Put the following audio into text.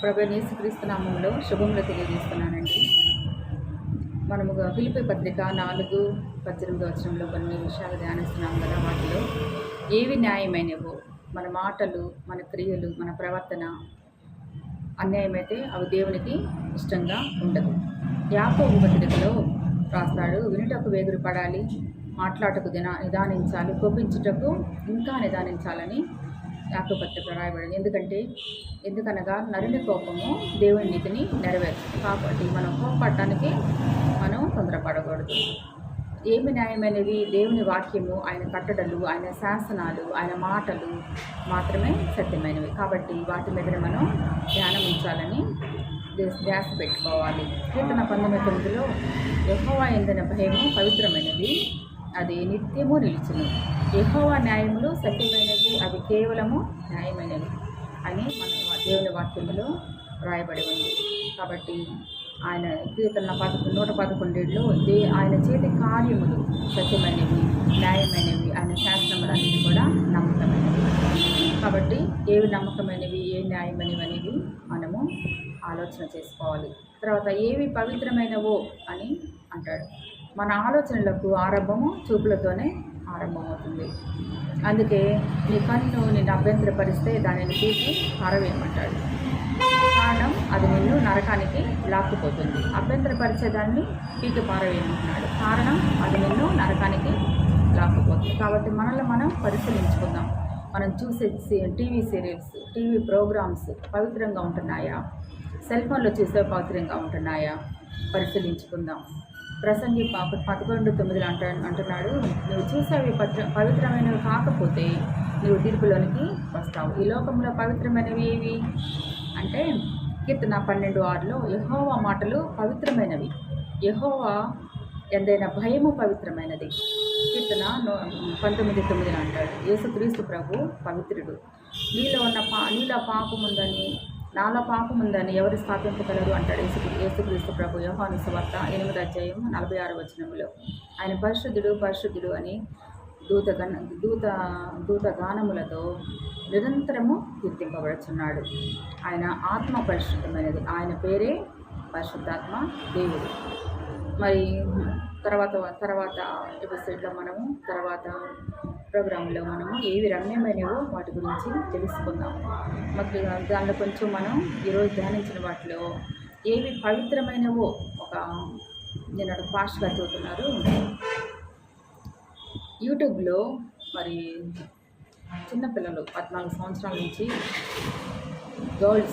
ప్రభువైన యేసుక్రీస్తు నామములో శుభములు తెలియజేస్తున్నానండి. మనము ఫిలిప్పీ పత్రిక 4:18 కొన్ని విషయాలు ధ్యానిస్తున్నాం కదా. వాటిలో ఏవి న్యాయమైనవో, మన మాటలు, మన క్రియలు, మన ప్రవర్తన అన్యాయమైతే అవి దేవునికి ఇష్టంగా ఉండదు. యాకోబు పత్రికలో రాస్తాడు, వినుటకు వేగురు పడాలి, మాట్లాటకు నిదానించాలి, కోపించుటకు ఇంకా నిదానించాలని యాకోబు పత్రిక రాయబడింది. ఎందుకనగా నరుని కోపము దేవుని నీతిని నెరవేర్చదు. కాబట్టి మనం కోపపడటానికి మనం తొందరపడకూడదు. ఏమి న్యాయమైనవి? దేవుని వాక్యము, ఆయన కట్టడలు, ఆయన శాసనాలు, ఆయన మాటలు మాత్రమే సత్యమైనవి. కాబట్టి వాటి మీద మనం ధ్యానం ఉంచాలని ధ్యాస పెట్టుకోవాలి. కీర్తన 19:9 యెహోవా యందలి భయము పవిత్రమైనది, అది నిత్యము నిలుచును. యెహోవా న్యాయములు సత్యమైనవి, అవి కేవలము న్యాయమైనవి అని మన దేవుని వాక్యములో రాయబడి ఉంది. కాబట్టి ఆయన కీర్తన 111 ఆయన చేతి కార్యములు సత్యమైనవి, న్యాయమైనవి, ఆయన శాస్త్రములన్నీ కూడా నమ్మకమైనవి. కాబట్టి ఏవి నమ్మకమైనవి, ఏ న్యాయమైనవి అనేవి మనము ఆలోచన చేసుకోవాలి. తర్వాత ఏవి పవిత్రమైనవో అని అంటాడు. మన ఆలోచనలకు ఆరంభము చూపులతోనే ఆరంభమవుతుంది. అందుకే నీ కన్ను నిన్ను అభ్యంతరపరిస్తే దానిని తీసి పారవేయమంటాడు. కారణం అది నిన్ను నరకానికి లాక్కుపోతుంది. అభ్యంతరపరిచేదాన్ని పీకి పారవేయమంటున్నాడు. కారణం అది నిన్ను నరకానికి లాక్కుపోతుంది. కాబట్టి మనల్ని మనం పరిశీలించుకుందాం. మనం చూసే టీవీ సీరియల్స్, టీవీ ప్రోగ్రామ్స్ పవిత్రంగా ఉంటున్నాయా? సెల్ ఫోన్లో చూసే పవిత్రంగా ఉంటున్నాయా? పరిశీలించుకుందాం. ప్రసంగి 11:9 అంటున్నాడు, నువ్వు చూసేవి పవిత్రమైనవి కాకపోతే నువ్వు తీర్పులోనికి వస్తావు. ఈ లోకంలో పవిత్రమైనవి ఏవి అంటే కీర్తన 12:6 యెహోవా మాటలు పవిత్రమైనవి, యెహోవా ఎందైనా భయము పవిత్రమైనది. కీర్తన 19:9 అంటాడు, యేసుక్రీస్తు ప్రభు పవిత్రుడు. నీలో పాపముందని, నాలో పాపముందని ఎవరు స్థాపింపగలరు అంటాడు యేసుక్రీస్తు ప్రభు. యోహాను సువార్త 8:46 ఆయన పరిశుద్ధుడు అని దూత గానములతో నిరంతరము కీర్తింపబడుచున్నాడు. ఆయన ఆత్మ పరిశుద్ధమైనది, ఆయన పేరే పరిశుద్ధాత్మ దేవుడు. మరి తర్వాత ఎపిసోడ్లో తర్వాత ప్రోగ్రాంలో మనము ఏవి రమ్యమైనవో వాటి గురించి తెలుసుకుందాం. మాకు దానిలో కొంచెం మనం ఈరోజు ధ్యానించిన వాటిలో ఏవి పవిత్రమైనవో నేను ఫాస్ట్ గారు చదువుతున్నారు యూట్యూబ్లో. మరి చిన్నపిల్లలు 14 సంవత్సరాల నుంచి గర్ల్స్